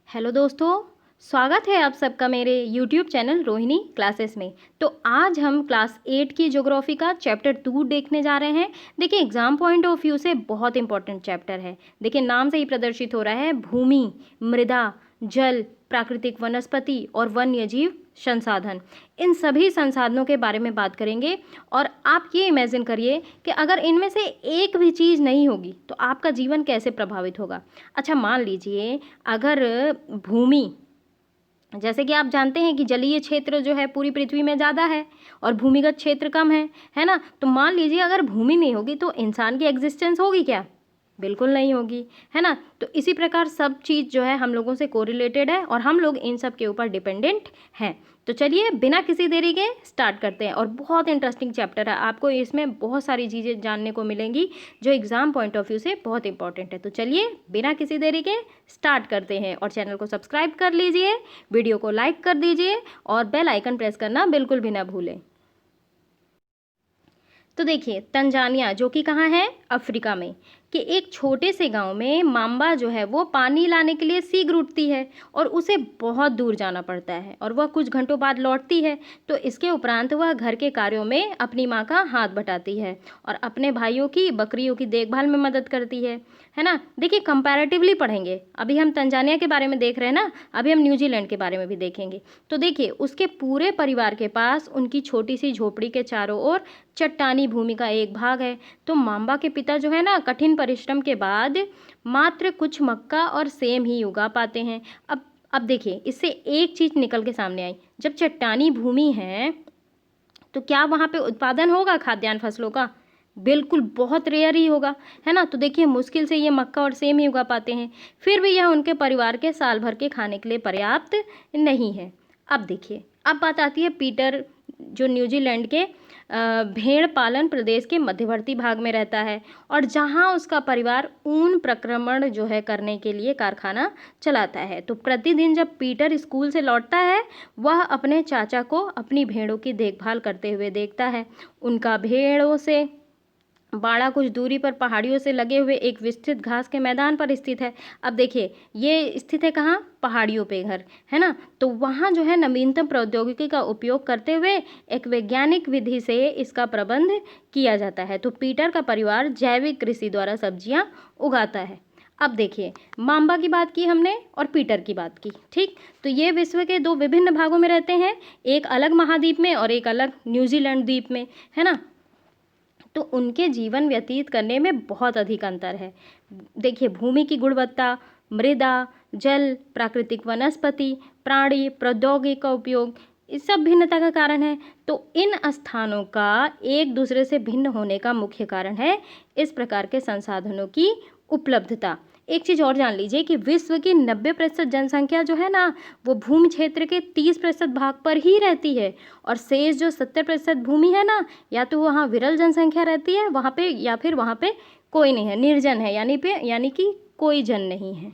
Hello दोस्तों, स्वागत है आप सबका मेरे YouTube चैनल रोहिणी क्लासेस में। तो आज हम क्लास 8 की ज्योग्राफी का चैप्टर 2 देखने जा रहे हैं। देखिए एग्जाम पॉइंट ऑफ व्यू से बहुत इंपॉर्टेंट चैप्टर है। देखिए नाम से ही प्रदर्शित हो रहा है भूमि, मृदा, जल, प्राकृतिक वनस्पति और वन्यजीव संसाधन। इन सभी संसाधनों के बारे में बात करेंगे और आप ये इमेजिन करिए कि अगर इनमें से एक भी चीज़ नहीं होगी तो आपका जीवन कैसे प्रभावित होगा। अच्छा मान लीजिए अगर भूमि, जैसे कि आप जानते हैं कि जलीय क्षेत्र जो है पूरी पृथ्वी में ज़्यादा है और भूमिगत क्षेत्र कम है ना। तो मान लीजिए अगर भूमि नहीं होगी तो इंसान की एग्जिस्टेंस होगी क्या? बिल्कुल नहीं होगी, है ना। तो इसी प्रकार सब चीज़ जो है हम लोगों से कोरिलेटेड है और हम लोग इन सब के ऊपर डिपेंडेंट हैं। तो चलिए बिना किसी देरी के स्टार्ट करते हैं। और बहुत इंटरेस्टिंग चैप्टर है, आपको इसमें बहुत सारी चीज़ें जानने को मिलेंगी जो एग्ज़ाम पॉइंट ऑफ व्यू से बहुत इंपॉर्टेंट है। तो चलिए बिना किसी देरी के स्टार्ट करते हैं और चैनल को सब्सक्राइब कर लीजिए, वीडियो को लाइक कर दीजिए और बेल आइकन प्रेस करना बिल्कुल भी ना भूलें। तो देखिए तंजानिया, जो कि कहाँ है, अफ्रीका में, कि एक छोटे से गांव में माम्बा जो है वो पानी लाने के लिए सीग रूटती है और उसे बहुत दूर जाना पड़ता है और वह कुछ घंटों बाद लौटती है। तो इसके उपरांत वह घर के कार्यों में अपनी माँ का हाथ बटाती है और अपने भाइयों की बकरियों की देखभाल में मदद करती है ना। देखिए कंपैरेटिवली पढ़ेंगे, अभी हम तंजानिया के बारे में देख रहे हैं ना, अभी हम न्यूजीलैंड के बारे में भी देखेंगे। तो देखिए उसके पूरे परिवार के पास उनकी छोटी सी झोपड़ी के चारों ओर चट्टानी भूमि का एक भाग है। तो माम्बा के पिता जो है ना कठिन परिश्रम के बाद मात्र कुछ मक्का और सेम ही उगा पाते हैं। अब देखिए इससे एक चीज़ निकल के सामने आई, जब चट्टानी भूमि है तो क्या वहाँ पे उत्पादन होगा खाद्यान्न फसलों का? बिल्कुल बहुत रेयर ही होगा, है ना। तो देखिए मुश्किल से ये मक्का और सेम ही उगा पाते हैं, फिर भी यह उनके परिवार के साल भर के खाने के लिए पर्याप्त नहीं है। अब देखिए अब बात आती है पीटर, जो न्यूजीलैंड के भेड़ पालन प्रदेश के मध्यवर्ती भाग में रहता है और जहां उसका परिवार ऊन प्रक्रमण जो है करने के लिए कारखाना चलाता है। तो प्रतिदिन जब पीटर स्कूल से लौटता है वह अपने चाचा को अपनी भेड़ों की देखभाल करते हुए देखता है। उनका भेड़ों से बाड़ा कुछ दूरी पर पहाड़ियों से लगे हुए एक विस्तृत घास के मैदान पर स्थित है। अब देखिए ये स्थित है कहाँ? पहाड़ियों पे घर, है ना। तो वहाँ जो है नवीनतम प्रौद्योगिकी का उपयोग करते हुए एक वैज्ञानिक विधि से इसका प्रबंध किया जाता है। तो पीटर का परिवार जैविक कृषि द्वारा सब्जियाँ उगाता है। अब देखिए माम्बा की बात की हमने और पीटर की बात की, ठीक। तो ये विश्व के दो विभिन्न भागों में रहते हैं, एक अलग महाद्वीप में और एक अलग न्यूजीलैंड द्वीप में, है ना। तो उनके जीवन व्यतीत करने में बहुत अधिक अंतर है। देखिए भूमि की गुणवत्ता, मृदा, जल, प्राकृतिक वनस्पति, प्राणी, प्रौद्योगिकी का उपयोग, इस सब भिन्नता का कारण है। तो इन स्थानों का एक दूसरे से भिन्न होने का मुख्य कारण है इस प्रकार के संसाधनों की उपलब्धता। एक चीज़ और जान लीजिए कि विश्व की 90% जनसंख्या जो है ना वो भूमि क्षेत्र के 30% भाग पर ही रहती है और शेष जो 70% भूमि है ना, या तो वहाँ विरल जनसंख्या रहती है वहाँ पे, या फिर वहाँ पे कोई नहीं है, निर्जन है, यानी कि कोई जन नहीं है।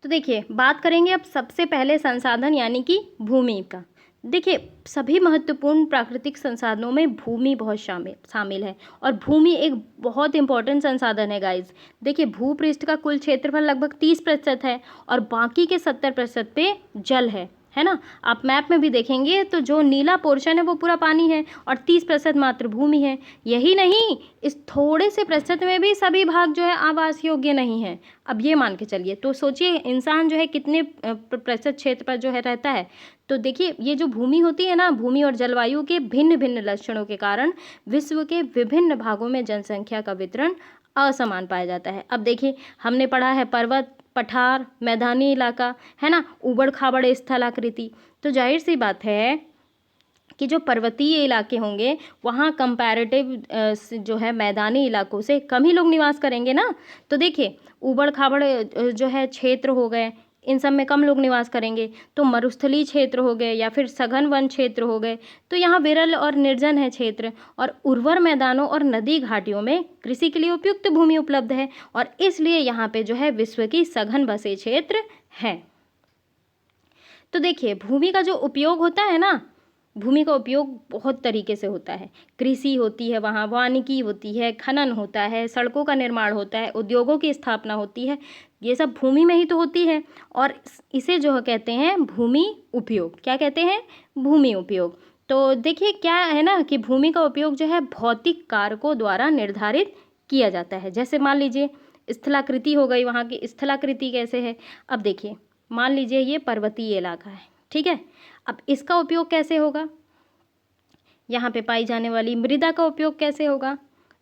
तो देखिए बात करेंगे अब सबसे पहले संसाधन यानी कि भूमि का। देखिए सभी महत्वपूर्ण प्राकृतिक संसाधनों में भूमि बहुत शामिल है और भूमि एक बहुत इंपॉर्टेंट संसाधन है गाइज। देखिए भूपृष्ठ का कुल क्षेत्रफल लगभग 30% है और बाकी के 70% पे जल है ना। आप मैप में भी देखेंगे तो जो नीला पोर्शन है वो पूरा पानी है और 30% मात्र भूमि है। यही नहीं, इस थोड़े से प्रतिशत में भी सभी भाग जो है आवास योग्य नहीं है। अब ये मान के चलिए, तो सोचिए इंसान जो है कितने प्रतिशत क्षेत्र पर जो है रहता है। तो देखिए ये जो भूमि होती है ना, भूमि और जलवायु के भिन्न भिन्न लक्षणों के कारण विश्व के विभिन्न भागों में जनसंख्या का वितरण असमान पाया जाता है। अब देखिए हमने पढ़ा है पर्वत, पठार, मैदानी इलाका, है ना, ऊबड़ खाबड़ स्थलाकृति। तो जाहिर सी बात है कि जो पर्वतीय इलाके होंगे वहाँ कंपैरेटिव जो है मैदानी इलाकों से कम ही लोग निवास करेंगे ना। तो देखिए ऊबड़ खाबड़ जो है क्षेत्र हो गए, इन सब में कम लोग निवास करेंगे। तो मरुस्थलीय क्षेत्र हो गए या फिर सघन वन क्षेत्र हो गए, तो यहाँ विरल और निर्जन है क्षेत्र, और उर्वर मैदानों और नदी घाटियों में कृषि के लिए उपयुक्त भूमि उपलब्ध है और इसलिए यहाँ पे जो है विश्व की सघन बसे क्षेत्र हैं। तो देखिए भूमि का जो उपयोग होता है ना, भूमि का उपयोग बहुत तरीके से होता है। कृषि होती है, वहाँ वानिकी होती है, खनन होता है, सड़कों का निर्माण होता है, उद्योगों की स्थापना होती है। ये सब भूमि में ही तो होती है। और इसे जो कहते हैं भूमि उपयोग। क्या कहते हैं? भूमि उपयोग। तो देखिए क्या है ना कि भूमि का उपयोग जो है भौतिक कारकों द्वारा निर्धारित किया जाता है। जैसे मान लीजिए स्थलाकृति हो गई, वहाँ की स्थलाकृति कैसे है। अब देखिए मान लीजिए ये पर्वतीय इलाका है, ठीक है। अब इसका उपयोग कैसे होगा, यहाँ पे पाई जाने वाली मृदा का उपयोग कैसे होगा,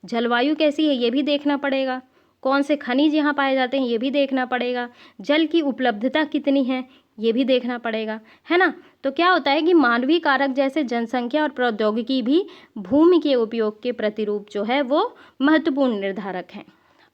जलवायु कैसी है ये भी देखना पड़ेगा, कौन से खनिज यहाँ पाए जाते हैं ये भी देखना पड़ेगा, जल की उपलब्धता कितनी है ये भी देखना पड़ेगा, है ना। तो क्या होता है कि मानवीय कारक जैसे जनसंख्या और प्रौद्योगिकी भी भूमि के उपयोग के प्रतिरूप जो है वो महत्वपूर्ण निर्धारक हैं।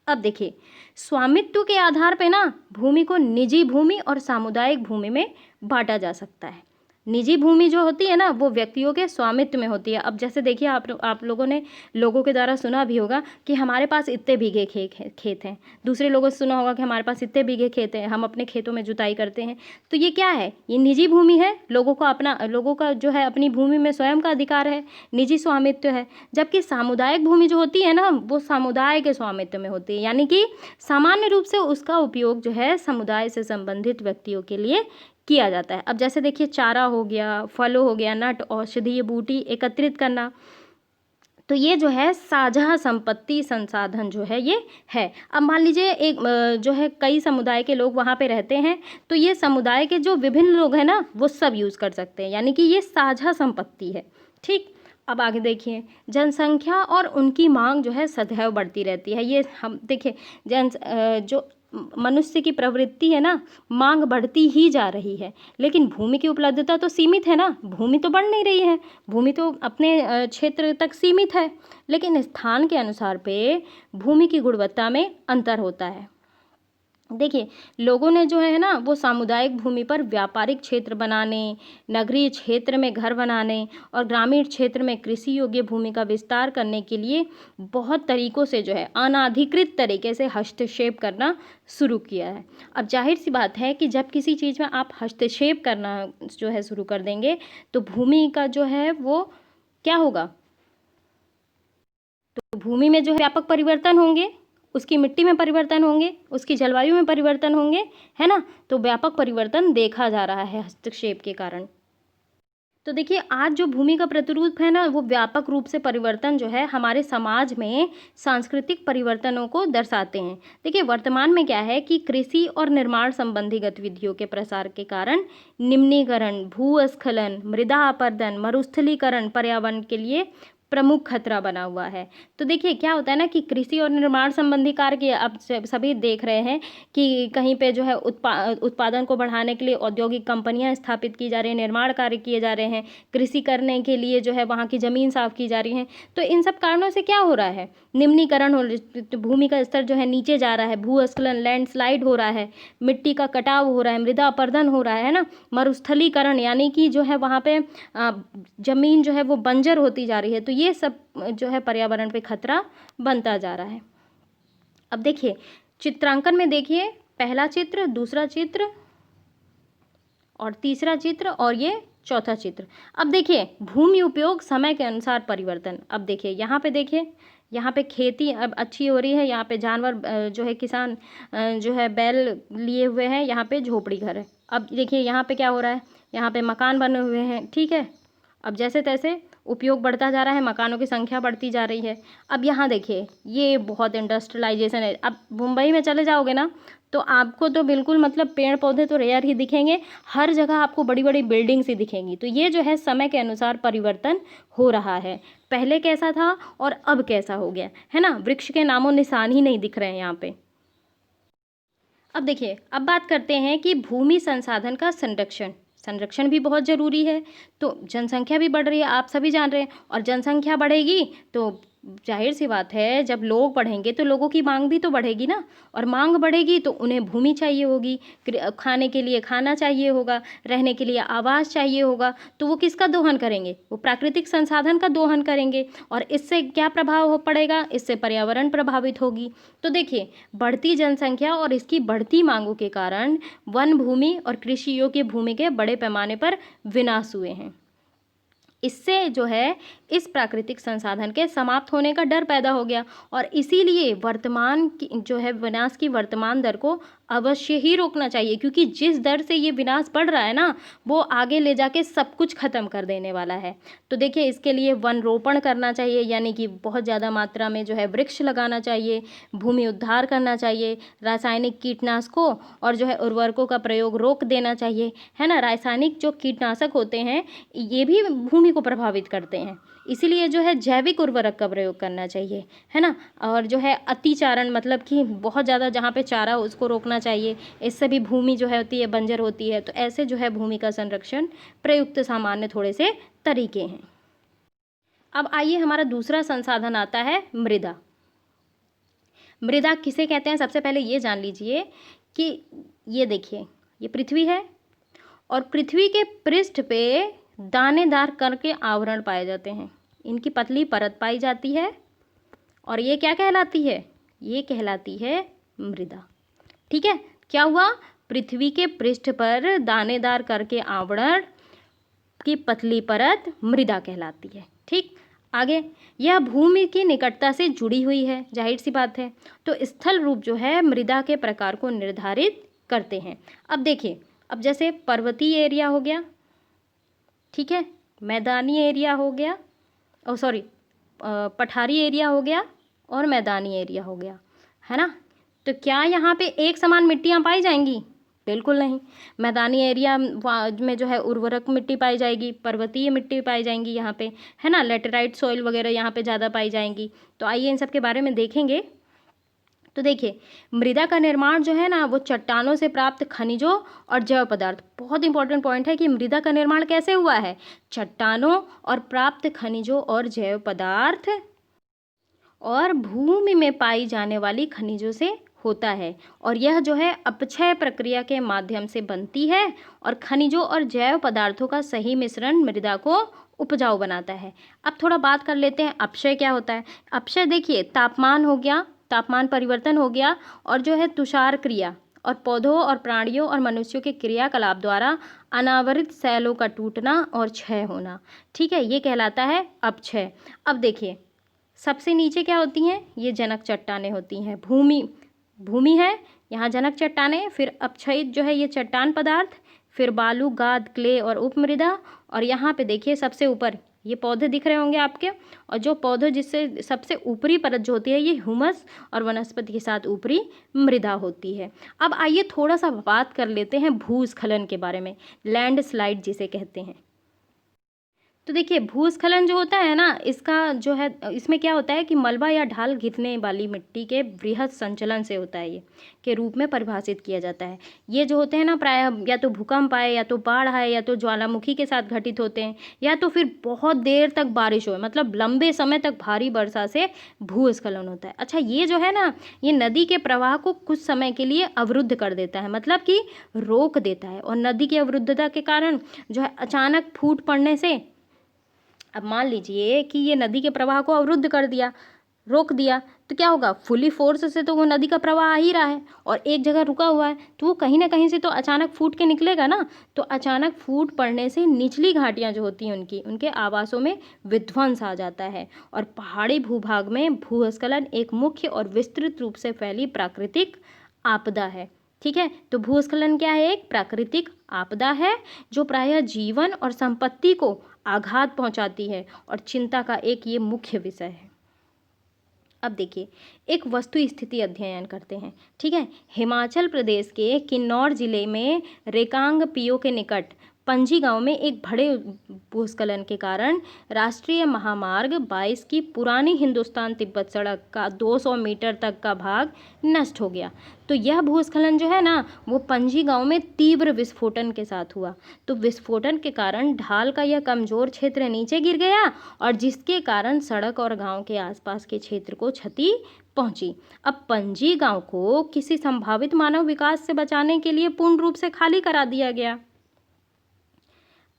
अब देखिए स्वामित्व के आधार पे ना भूमि को निजी भूमि और सामुदायिक भूमि में बांटा जा सकता है। निजी भूमि जो होती है ना वो व्यक्तियों के स्वामित्व में होती है। अब जैसे देखिए आप लोगों ने लोगों के द्वारा सुना भी होगा कि हमारे पास इतने बीघे खेत हैं, दूसरे लोगों से सुना होगा कि हमारे पास इतने बीघे खेत हैं, हम अपने खेतों में जुताई करते हैं। तो ये क्या है, ये निजी भूमि है, लोगों का जो है अपनी भूमि में स्वयं का अधिकार है, निजी स्वामित्व है। जबकि सामुदायिक भूमि जो होती है ना वो समुदाय के स्वामित्व में होती है, यानी कि सामान्य रूप से उसका उपयोग जो है समुदाय से संबंधित व्यक्तियों के लिए किया जाता है। अब जैसे देखिए चारा हो गया, फल हो गया, नट, औषधीय बूटी एकत्रित करना, तो ये जो है साझा संपत्ति संसाधन जो है ये है। अब मान लीजिए एक जो है कई समुदाय के लोग वहाँ पे रहते हैं, तो ये समुदाय के जो विभिन्न लोग हैं ना वो सब यूज़ कर सकते हैं, यानी कि ये साझा संपत्ति है, ठीक। अब आगे देखिए जनसंख्या और उनकी मांग जो है सदैव बढ़ती रहती है। ये हम देखिए जो मनुष्य की प्रवृत्ति है ना, मांग बढ़ती ही जा रही है, लेकिन भूमि की उपलब्धता तो सीमित है ना, भूमि तो बढ़ नहीं रही है, भूमि तो अपने क्षेत्र तक सीमित है, लेकिन स्थान के अनुसार पे भूमि की गुणवत्ता में अंतर होता है। देखिए लोगों ने जो है ना वो सामुदायिक भूमि पर व्यापारिक क्षेत्र बनाने, नगरीय क्षेत्र में घर बनाने और ग्रामीण क्षेत्र में कृषि योग्य भूमि का विस्तार करने के लिए बहुत तरीकों से जो है अनाधिकृत तरीके से हस्तक्षेप करना शुरू किया है। अब जाहिर सी बात है कि जब किसी चीज़ में आप हस्तक्षेप करना जो है शुरू कर देंगे तो भूमि का जो है वो क्या होगा, तो भूमि में जो है व्यापक परिवर्तन होंगे, उसकी मिट्टी में परिवर्तन होंगे, उसकी जलवायु में परिवर्तन होंगे, है ना। तो व्यापक परिवर्तन देखा जा रहा है हस्तक्षेप के कारण। तो देखिए आज जो भूमि का प्रतिरूप है ना वो व्यापक रूप से परिवर्तन जो है हमारे समाज में सांस्कृतिक परिवर्तनों को दर्शाते हैं। देखिए वर्तमान में क्या है कि कृषि और निर्माण संबंधी गतिविधियों के प्रसार के कारण निम्नीकरण, भूस्खलन, मृदा अपरदन, मरुस्थलीकरण पर्यावरण के लिए प्रमुख खतरा बना हुआ है। तो देखिए क्या होता है ना कि कृषि और निर्माण संबंधी कार्य अब सभी देख रहे हैं कि कहीं पे जो है उत्पादन को बढ़ाने के लिए औद्योगिक कंपनियां स्थापित की जा रही हैं, निर्माण कार्य किए जा रहे हैं, कृषि करने के लिए जो है वहाँ की ज़मीन साफ की जा रही है। तो इन सब कारणों से क्या हो रहा है, निम्नीकरण हो, भूमि का स्तर जो है नीचे जा रहा है, भूस्खलन, लैंडस्लाइड हो रहा है, मिट्टी का कटाव हो रहा है, मृदा अपरदन हो रहा है ना, मरुस्थलीकरण यानी कि जो है वहाँ पे ज़मीन जो है वो बंजर होती जा रही है। तो ये सब जो है पर्यावरण पे खतरा बनता जा रहा है। अब देखिए चित्रांकन में देखिए पहला चित्र, दूसरा चित्र और तीसरा चित्र और ये चौथा चित्र। अब देखिए भूमि उपयोग समय के अनुसार परिवर्तन। अब देखिए यहाँ पे देखिए, यहाँ पे खेती अब अच्छी हो रही है, यहाँ पे जानवर जो है किसान जो है बैल लिए हुए हैं, यहाँ पे झोपड़ी घर है। अब देखिए यहाँ पे क्या हो रहा है, यहाँ पे मकान बने हुए हैं, ठीक है। अब जैसे तैसे उपयोग बढ़ता जा रहा है, मकानों की संख्या बढ़ती जा रही है। अब यहाँ देखिए ये बहुत इंडस्ट्रियलाइजेशन है। अब मुंबई में चले जाओगे ना तो आपको तो बिल्कुल मतलब पेड़ पौधे तो रेयर ही दिखेंगे, हर जगह आपको बड़ी बड़ी बिल्डिंग्स ही दिखेंगी। तो ये जो है समय के अनुसार परिवर्तन हो रहा है, पहले कैसा था और अब कैसा हो गया है ना, वृक्ष के नामो निशान ही नहीं दिख रहे हैं यहाँ पे। अब देखिए अब बात करते हैं कि भूमि संसाधन का संरक्षण भी बहुत ज़रूरी है। तो जनसंख्या भी बढ़ रही है, आप सभी जान रहे हैं, और जनसंख्या बढ़ेगी तो जाहिर सी बात है जब लोग बढ़ेंगे तो लोगों की मांग भी तो बढ़ेगी ना, और मांग बढ़ेगी तो उन्हें भूमि चाहिए होगी, खाने के लिए खाना चाहिए होगा, रहने के लिए आवास चाहिए होगा। तो वो किसका दोहन करेंगे, वो प्राकृतिक संसाधन का दोहन करेंगे, और इससे क्या प्रभाव पड़ेगा, इससे पर्यावरण प्रभावित होगी। तो देखिए बढ़ती जनसंख्या और इसकी बढ़ती मांगों के कारण वन भूमि और कृषि योग्य भूमि के बड़े पैमाने पर विनाश हुए हैं। इससे जो है इस प्राकृतिक संसाधन के समाप्त होने का डर पैदा हो गया, और इसीलिए वर्तमान की जो है विनाश की वर्तमान दर को अवश्य ही रोकना चाहिए, क्योंकि जिस दर से ये विनाश बढ़ रहा है ना, वो आगे ले जाके सब कुछ ख़त्म कर देने वाला है। तो देखिए, इसके लिए वन रोपण करना चाहिए, यानी कि बहुत ज़्यादा मात्रा में जो है वृक्ष लगाना चाहिए, भूमि उद्धार करना चाहिए, रासायनिक कीटनाशकों और जो है उर्वरकों का प्रयोग रोक देना चाहिए, है ना। रासायनिक जो कीटनाशक होते हैं ये भी भूमि को प्रभावित करते हैं, इसीलिए जो है जैविक उर्वरक का प्रयोग करना चाहिए, है ना। और जो है अतिचारण, मतलब कि बहुत ज़्यादा जहाँ पे चारा हो उसको रोकना चाहिए, इससे भी भूमि जो है होती है बंजर होती है। तो ऐसे जो है भूमि का संरक्षण प्रयुक्त सामान्य थोड़े से तरीके हैं। अब आइए, हमारा दूसरा संसाधन आता है मृदा। मृदा किसे कहते हैं, सबसे पहले ये जान लीजिए कि ये देखिए, ये पृथ्वी है और पृथ्वी के पृष्ठ पे दानेदार कण के आवरण पाए जाते हैं, इनकी पतली परत पाई जाती है और ये क्या कहलाती है, ये कहलाती है मृदा। ठीक है, क्या हुआ, पृथ्वी के पृष्ठ पर दानेदार कण के आवरण की पतली परत मृदा कहलाती है। ठीक, आगे, यह भूमि की निकटता से जुड़ी हुई है, जाहिर सी बात है। तो स्थल रूप जो है मृदा के प्रकार को निर्धारित करते हैं। अब देखिए, अब जैसे पर्वतीय एरिया हो गया, ठीक है, मैदानी एरिया हो गया, सॉरी पठारी एरिया हो गया और मैदानी एरिया हो गया, है ना। तो क्या यहाँ पे एक समान मिट्टियाँ पाई जाएंगी, बिल्कुल नहीं। मैदानी एरिया में जो है उर्वरक मिट्टी पाई जाएगी, पर्वतीय मिट्टी पाई जाएंगी यहाँ पे, है ना, लेटेराइट सॉइल वगैरह यहाँ पे ज़्यादा पाई जाएंगी। तो आइए इन सब के बारे में देखेंगे। तो देखिए, मृदा का निर्माण जो है ना, वो चट्टानों से प्राप्त खनिजों और जैव पदार्थ, बहुत इंपॉर्टेंट पॉइंट है कि मृदा का निर्माण कैसे हुआ है, चट्टानों और प्राप्त खनिजों और जैव पदार्थ और भूमि में पाई जाने वाली खनिजों से होता है। और यह जो है अपक्षय प्रक्रिया के माध्यम से बनती है और खनिजों और जैव पदार्थों का सही मिश्रण मृदा को उपजाऊ बनाता है। अब थोड़ा बात कर लेते हैं अपक्षय क्या होता है। अपक्षय देखिए, तापमान हो गया, तापमान परिवर्तन हो गया, और जो है तुषार क्रिया और पौधों और प्राणियों और मनुष्यों के क्रियाकलाप द्वारा अनावरित शैलों का टूटना और क्षय होना, ठीक है, ये कहलाता है अपक्षय। अब देखिए, सबसे नीचे क्या होती हैं, ये जनक चट्टानें होती हैं, भूमि है, यहाँ जनक चट्टानें, फिर अपक्षयित जो है ये चट्टान पदार्थ, फिर बालू, गाद, क्ले और उपमृदा, और यहाँ पे देखिए सबसे ऊपर ये पौधे दिख रहे होंगे आपके, और जो पौधे जिससे सबसे ऊपरी परत जो होती है ये ह्यूमस और वनस्पति के साथ ऊपरी मृदा होती है। अब आइए थोड़ा सा बात कर लेते हैं भूस्खलन के बारे में, लैंडस्लाइड जिसे कहते हैं। तो देखिए, भूस्खलन जो होता है ना, इसका जो है, इसमें क्या होता है कि मलबा या ढाल गिरने वाली मिट्टी के बृहद संचलन से होता है, ये के रूप में परिभाषित किया जाता है। ये जो होते हैं ना, प्रायः या तो भूकंप आए, या तो बाढ़ आए, या तो ज्वालामुखी के साथ घटित होते हैं, या तो फिर बहुत देर तक बारिश हो, मतलब लंबे समय तक भारी वर्षा से भूस्खलन होता है। अच्छा, ये जो है ना, ये नदी के प्रवाह को कुछ समय के लिए अवरुद्ध कर देता है, मतलब कि रोक देता है। और नदी की अवरुद्धता के कारण जो है अचानक फूट पड़ने से, अब मान लीजिए कि ये नदी के प्रवाह को अवरुद्ध कर दिया, रोक दिया, तो क्या होगा, फुली फोर्स से तो वो नदी का प्रवाह आ ही रहा है और एक जगह रुका हुआ है, तो वो कहीं ना कहीं से तो अचानक फूट के निकलेगा ना। तो अचानक फूट पड़ने से निचली घाटियाँ जो होती हैं उनके आवासों में विध्वंस आ जाता है। और पहाड़ी भूभाग में भूस्खलन एक मुख्य और विस्तृत रूप से फैली प्राकृतिक आपदा है। ठीक है, तो भूस्खलन क्या है, एक प्राकृतिक आपदा है जो प्रायः जीवन और संपत्ति को आघात पहुंचाती है और चिंता का एक ये मुख्य विषय है। अब देखिए, एक वस्तु स्थिति अध्ययन करते हैं। ठीक है, हिमाचल प्रदेश के किन्नौर जिले में रेकांग पियो के निकट पंजी गांव में एक बड़े भूस्खलन के कारण राष्ट्रीय महामार्ग 22 की पुरानी हिंदुस्तान तिब्बत सड़क का 200 मीटर तक का भाग नष्ट हो गया। तो यह भूस्खलन जो है ना, वो पंजी गांव में तीव्र विस्फोटन के साथ हुआ। तो विस्फोटन के कारण ढाल का यह कमजोर क्षेत्र नीचे गिर गया और जिसके कारण सड़क और गांव के आसपास के क्षेत्र को क्षति पहुंची। अब पंजी गांव को किसी संभावित मानव विकास से बचाने के लिए पूर्ण रूप से खाली करा दिया गया।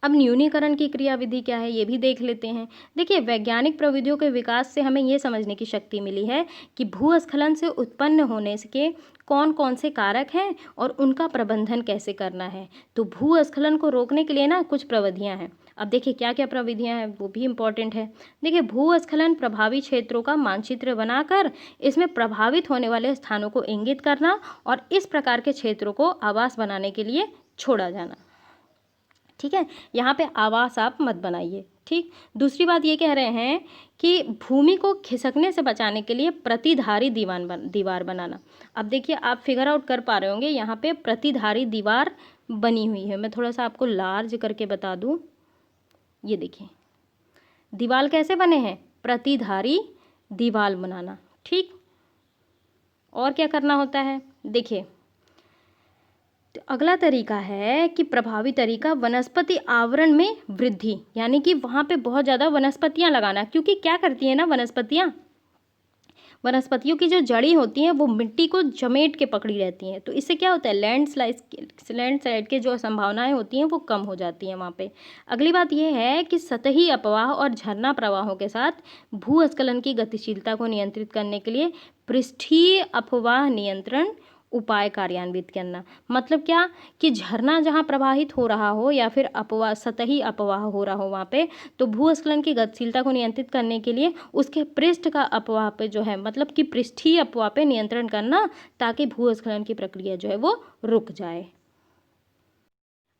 अब न्यूनीकरण की क्रियाविधि क्या है, ये भी देख लेते हैं। देखिए, वैज्ञानिक प्रविधियों के विकास से हमें ये समझने की शक्ति मिली है कि भूस्खलन से उत्पन्न होने के कौन कौन से कारक हैं और उनका प्रबंधन कैसे करना है। तो भूस्खलन को रोकने के लिए ना कुछ प्रविधियां हैं। अब देखिए क्या क्या प्रविधियां हैं, वो भी इम्पॉर्टेंट है। देखिए, भूस्खलन प्रभावी क्षेत्रों का मानचित्र बनाकर इसमें प्रभावित होने वाले स्थानों को इंगित करना और इस प्रकार के क्षेत्रों को आवास बनाने के लिए छोड़ा जाना। ठीक है, यहाँ पे आवास आप मत बनाइए। ठीक, दूसरी बात ये कह रहे हैं कि भूमि को खिसकने से बचाने के लिए प्रतिधारी दीवार बनाना। अब देखिए, आप फिगर आउट कर पा रहे होंगे, यहाँ पे प्रतिधारी दीवार बनी हुई है। मैं थोड़ा सा आपको लार्ज करके बता दूँ। ये देखिए, दीवार कैसे बने हैं, प्रतिधारी दीवार बनाना। ठीक, और क्या करना होता है, देखिए, तो अगला तरीका है कि प्रभावी तरीका वनस्पति आवरण में वृद्धि, यानी कि वहाँ पे बहुत ज़्यादा वनस्पतियाँ लगाना। क्योंकि क्या करती है ना वनस्पतियों की जो जड़ी होती हैं वो मिट्टी को जमेट के पकड़ी रहती हैं। तो इससे क्या होता है, लैंडस्लाइड के जो संभावनाएं होती हैं वो कम हो जाती हैं वहाँ पे। अगली बात ये है कि सतही अपवाह और झरना प्रवाहों के साथ भूस्खलन की गतिशीलता को नियंत्रित करने के लिए पृष्ठीय अपवाह नियंत्रण उपाय कार्यान्वित करना। मतलब क्या कि झरना जहाँ प्रवाहित हो रहा हो या फिर सतही अपवाह हो रहा हो वहाँ पे, तो भूस्खलन की गतिशीलता को नियंत्रित करने के लिए उसके पृष्ठ का अपवाह पे जो है, मतलब कि पृष्ठीय अपवाह पे नियंत्रण करना, ताकि भूस्खलन की प्रक्रिया जो है वो रुक जाए।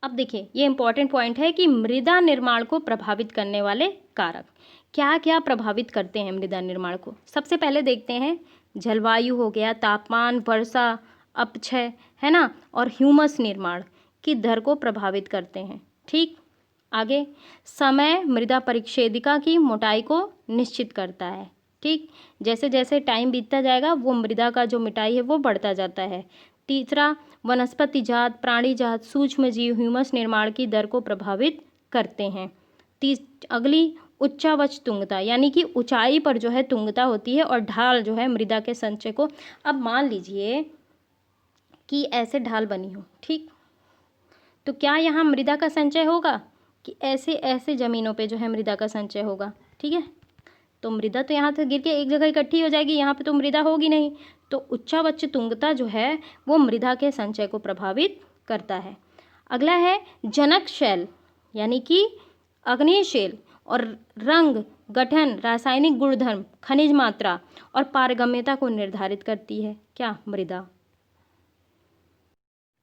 अब देखिए, ये इंपॉर्टेंट पॉइंट है कि मृदा निर्माण को प्रभावित करने वाले कारक क्या क्या प्रभावित करते हैं मृदा निर्माण को। सबसे पहले देखते हैं, जलवायु हो गया, तापमान, वर्षा, अपक्षय, है ना, और ह्यूमस निर्माण की दर को प्रभावित करते हैं। ठीक, आगे समय मृदा परिच्छेदिका की मोटाई को निश्चित करता है। ठीक, जैसे जैसे टाइम बीतता जाएगा वो मृदा का जो मोटाई है वो बढ़ता जाता है। तीसरा, वनस्पति जात, प्राणी जात, सूक्ष्म जीव ह्यूमस निर्माण की दर को प्रभावित करते हैं। अगली, उच्चावच तुंगता, यानी कि ऊंचाई पर जो है तुंगता होती है और ढाल जो है मृदा के संचय को। अब मान लीजिए कि ऐसे ढाल बनी हो, ठीक, तो क्या यहाँ मृदा का संचय होगा कि ऐसे ऐसे ज़मीनों पे जो है मृदा का संचय होगा। ठीक है, तो मृदा तो यहाँ से गिर के एक जगह इकट्ठी हो जाएगी, यहाँ पे तो मृदा होगी नहीं। तो उच्चावच तुंगता जो है वो मृदा के संचय को प्रभावित करता है। अगला है जनक शैल, यानी कि अग्नेय शैल, और रंग, गठन, रासायनिक गुणधर्म, खनिज मात्रा और पारगम्यता को निर्धारित करती है क्या, मृदा।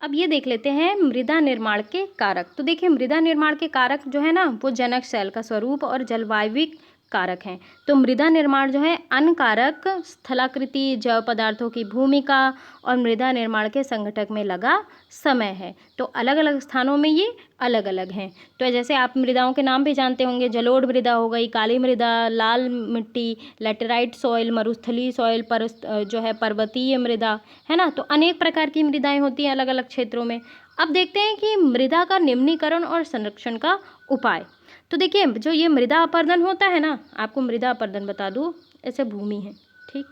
अब ये देख लेते हैं मृदा निर्माण के कारक। तो देखिए, मृदा निर्माण के कारक जो है ना वो जनक शैल का स्वरूप और जलवायविक कारक हैं। तो मृदा निर्माण जो है अन्य कारक, स्थलाकृति, जैव पदार्थों की भूमिका और मृदा निर्माण के संगठक में लगा समय है। तो अलग अलग स्थानों में ये अलग अलग हैं। तो जैसे आप मृदाओं के नाम भी जानते होंगे, जलोढ़ मृदा हो गई, काली मृदा, लाल मिट्टी, लैटेराइट सॉइल, मरुस्थलीय सॉइल, जो है पर्वतीय मृदा, है ना। तो अनेक प्रकार की मृदाएं होती हैं अलग अलग क्षेत्रों में। अब देखते हैं कि मृदा का निम्नीकरण और संरक्षण का उपाय। तो देखिए, जो ये मृदा अपरदन होता है ना, आपको मृदा अपरदन बता दूँ, ऐसे भूमि है, ठीक,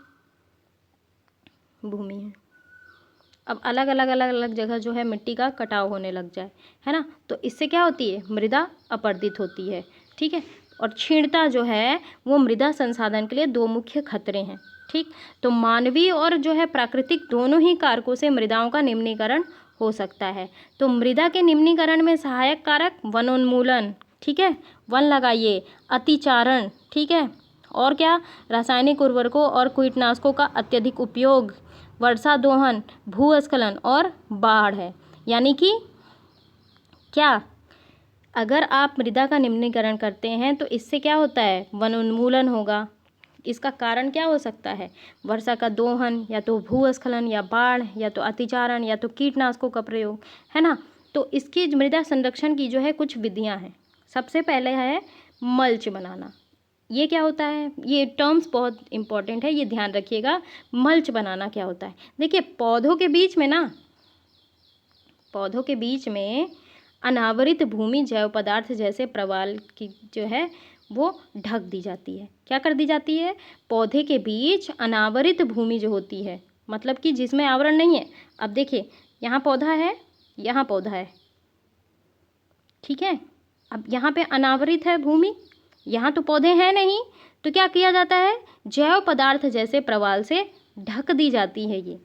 भूमि है। अब अलग अलग जगह जो है मिट्टी का कटाव होने लग जाए, है ना, तो इससे क्या होती है, मृदा अपरदित होती है। ठीक है, और क्षीणता जो है वो मृदा संसाधन के लिए दो मुख्य खतरे हैं। ठीक, तो मानवीय और जो है प्राकृतिक दोनों ही कारकों से मृदाओं का निम्नीकरण हो सकता है। तो मृदा के निम्नीकरण में सहायक कारक वनोन्मूलन, ठीक है, वन लगाइए, अतिचारण, ठीक है, और क्या, रासायनिक उर्वरकों और कीटनाशकों का अत्यधिक उपयोग, वर्षा दोहन, भूस्खलन और बाढ़ है। यानी कि क्या, अगर आप मृदा का निम्नीकरण करते हैं तो इससे क्या होता है, वनोन्मूलन होगा। इसका कारण क्या हो सकता है, वर्षा का दोहन, या तो भूस्खलन, या बाढ़, या तो अतिचारण, या तो कीटनाशकों का प्रयोग, है ना। तो इसकी मृदा संरक्षण की जो है कुछ विधियां हैं। सबसे पहले है मल्च बनाना। ये क्या होता है, ये टर्म्स बहुत इंपॉर्टेंट है, ये ध्यान रखिएगा। मल्च बनाना क्या होता है, देखिए, पौधों के बीच में अनावरित भूमि जैव पदार्थ जैसे प्रवाल की जो है वो ढक दी जाती है। क्या कर दी जाती है, पौधे के बीच अनावरित भूमि जो होती है, मतलब कि जिसमें आवरण नहीं है। अब देखिए, यहाँ पौधा है, यहाँ पौधा है, ठीक है, अब यहाँ पे अनावरित है भूमि, यहाँ तो पौधे हैं नहीं, तो क्या किया जाता है, जैव पदार्थ जैसे प्रवाल से ढक दी जाती है ये।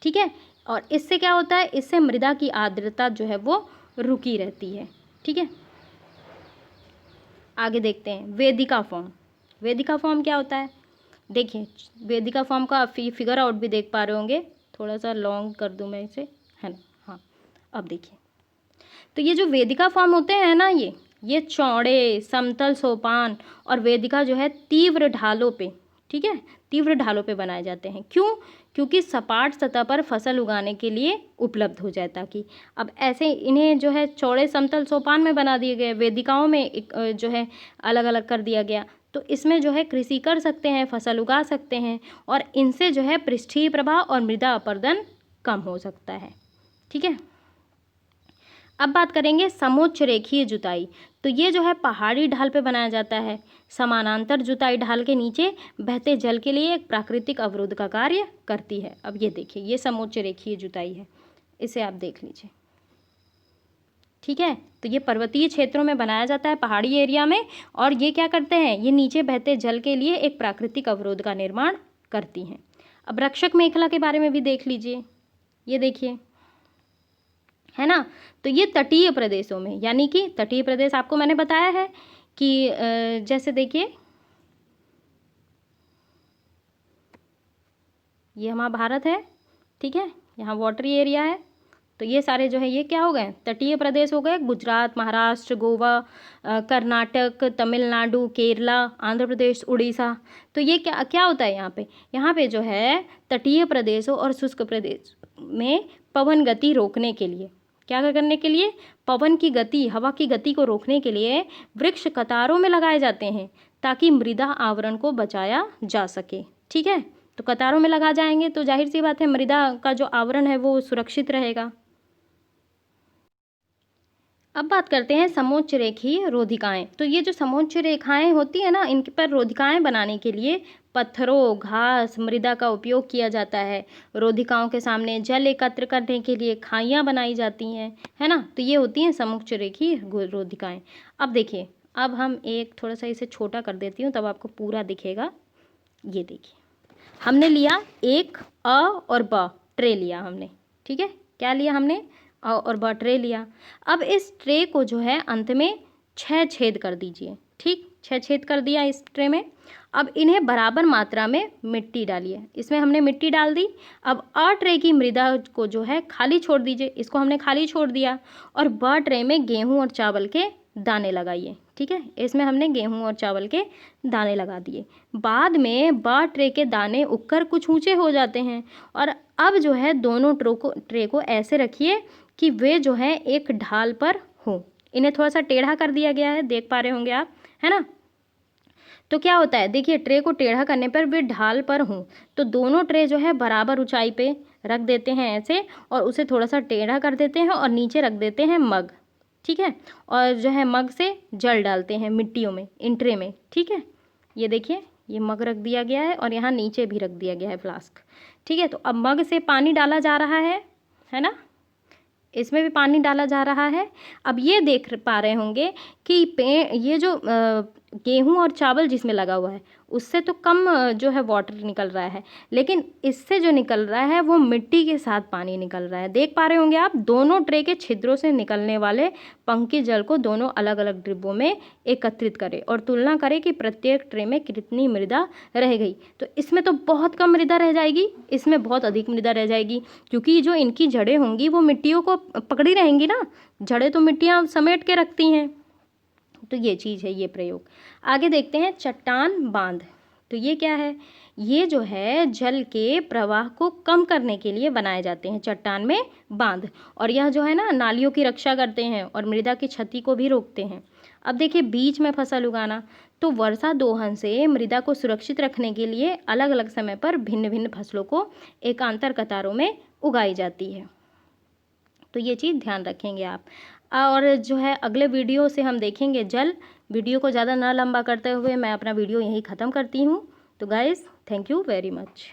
ठीक है, और इससे क्या होता है, इससे मृदा की आर्द्रता जो है वो रुकी रहती है। ठीक है, आगे देखते हैं वेदिका फॉर्म। वेदिका फॉर्म क्या होता है, देखिए वेदिका फॉर्म का फिगर आउट भी देख पा रहे होंगे, थोड़ा सा लॉन्ग कर दूं मैं इसे, है ना। हाँ, अब देखिए, तो ये जो वेदिका फॉर्म होते हैं ना, ये चौड़े समतल सोपान और वेदिका जो है तीव्र ढालों पे, ठीक है, तीव्र ढालों पे बनाए जाते हैं। क्यों? क्योंकि सपाट सतह पर फसल उगाने के लिए उपलब्ध हो जाए ताकि। अब ऐसे इन्हें जो है चौड़े समतल सोपान में बना दिए गए, वेदिकाओं में एक जो है अलग अलग कर दिया गया, तो इसमें जो है कृषि कर सकते हैं, फसल उगा सकते हैं और इनसे जो है पृष्ठीय प्रभाव और मृदा अपरदन कम हो सकता है। ठीक है, अब बात करेंगे समोच्च रेखीय जुताई। तो ये जो है पहाड़ी ढाल पे बनाया जाता है। समानांतर जुताई ढाल के नीचे बहते जल के लिए एक प्राकृतिक अवरोध का कार्य करती है। अब ये देखिए, ये समोच्च रेखीय जुताई है, इसे आप देख लीजिए। ठीक है, तो ये पर्वतीय क्षेत्रों में बनाया जाता है, पहाड़ी एरिया में, और ये क्या करते हैं, ये नीचे बहते जल के लिए एक प्राकृतिक अवरोध का निर्माण करती हैं। अब रक्षक मेखला के बारे में भी देख लीजिए, ये देखिए, है ना। तो ये तटीय प्रदेशों में, यानी कि तटीय प्रदेश आपको मैंने बताया है कि जैसे देखिए ये हमारा भारत है, ठीक है, यहाँ वाटरी एरिया है, तो ये सारे जो है ये क्या हो गए, तटीय प्रदेश हो गए। गुजरात, महाराष्ट्र, गोवा, कर्नाटक, तमिलनाडु, केरला, आंध्र प्रदेश, उड़ीसा। तो ये क्या क्या होता है यहाँ पे जो है तटीय प्रदेशों और शुष्क प्रदेश में पवन गति रोकने के लिए, क्या करने के लिए, पवन की गति, हवा की गति को रोकने के लिए वृक्ष कतारों में लगाए जाते हैं ताकि मृदा आवरण को बचाया जा सके। ठीक है, तो कतारों में लगा जाएंगे तो जाहिर सी बात है मृदा का जो आवरण है वो सुरक्षित रहेगा। अब बात करते हैं समोच्च रेखीय रोधिकाएं। तो ये जो समोच्च रेखाएं होती है ना, इनके पर रोधिकाएं बनाने के लिए पत्थरों, घास, मृदा का उपयोग किया जाता है। रोधिकाओं के सामने जल एकत्र करने के लिए खाइयां बनाई जाती हैं, है ना। तो ये होती हैं समोच्च रेखीय रोधिकाएं। अब देखिए, अब हम एक थोड़ा सा इसे छोटा कर देती हूँ तब आपको पूरा दिखेगा। ये देखिए, हमने लिया एक अ और ब ट्रे लिया हमने, ठीक है, क्या लिया हमने, अ और ब ट्रे लिया। अब इस ट्रे को जो है अंत में 6 छेद कर दीजिए, ठीक, 6 छेद कर दिया इस ट्रे में। अब इन्हें बराबर मात्रा में मिट्टी डालिए, इसमें हमने मिट्टी डाल दी। अब अ ट्रे की मृदा को जो है खाली छोड़ दीजिए, इसको हमने खाली छोड़ दिया, और ब ट्रे में गेहूं और चावल के दाने लगाइए। ठीक है, इसमें हमने गेहूं और चावल के दाने लगा दिए। बाद में ब ट्रे के दाने उगकर कुछ ऊंचे हो जाते हैं, और अब जो है दोनों ट्रे को ऐसे रखिए कि वे जो है एक ढाल पर हो। इन्हें थोड़ा सा टेढ़ा कर दिया गया है, देख पा रहे होंगे आप, है ना। तो क्या होता है, देखिए ट्रे को टेढ़ा करने पर वे ढाल पर हों, तो दोनों ट्रे जो है बराबर ऊंचाई पे रख देते हैं ऐसे, और उसे थोड़ा सा टेढ़ा कर देते हैं और नीचे रख देते हैं मग। ठीक है, और जो है मग से जल डालते हैं मिट्टियों में, इन ट्रे में। ठीक है, ये देखिए, ये मग रख दिया गया है और यहाँ नीचे भी रख दिया गया है फ्लास्क। ठीक है, तो अब मग से पानी डाला जा रहा है ना, इसमें भी पानी डाला जा रहा है। अब ये देख पा रहे होंगे कि ये जो गेहूं और चावल जिसमें लगा हुआ है उससे तो कम जो है वाटर निकल रहा है, लेकिन इससे जो निकल रहा है वो मिट्टी के साथ पानी निकल रहा है। देख पा रहे होंगे आप, दोनों ट्रे के छिद्रों से निकलने वाले पंक्ति जल को दोनों अलग अलग डिब्बों में एकत्रित करें और तुलना करें कि प्रत्येक ट्रे में कितनी मृदा रह गई। तो इसमें तो बहुत कम मृदा रह जाएगी, इसमें बहुत अधिक मृदा रह जाएगी, क्योंकि जो इनकी जड़ें होंगी वो मिट्टियों को पकड़ी रहेंगी ना, जड़ें तो मिट्टियाँ समेट के रखती हैं। तो ये चीज़ है, ये प्रयोग। आगे देखते हैं चट्टान बांध। तो ये क्या है, ये जो है जल के प्रवाह को कम करने के लिए बनाए जाते हैं चट्टान में बांध, और यह जो है ना नालियों की रक्षा करते हैं और मृदा की क्षति को भी रोकते हैं। अब देखिए बीच में फसल उगाना। तो वर्षा दोहन से मृदा को सुरक्षित रखने के लिए अलग अलग समय पर भिन्न भिन्न फसलों को एकांतर कतारों में उगाई जाती है। तो ये चीज़ ध्यान रखेंगे आप। और जो है अगले वीडियो से हम देखेंगे जल। वीडियो को ज़्यादा ना लंबा करते हुए मैं अपना वीडियो यहीं ख़त्म करती हूँ। तो guys, thank you very much.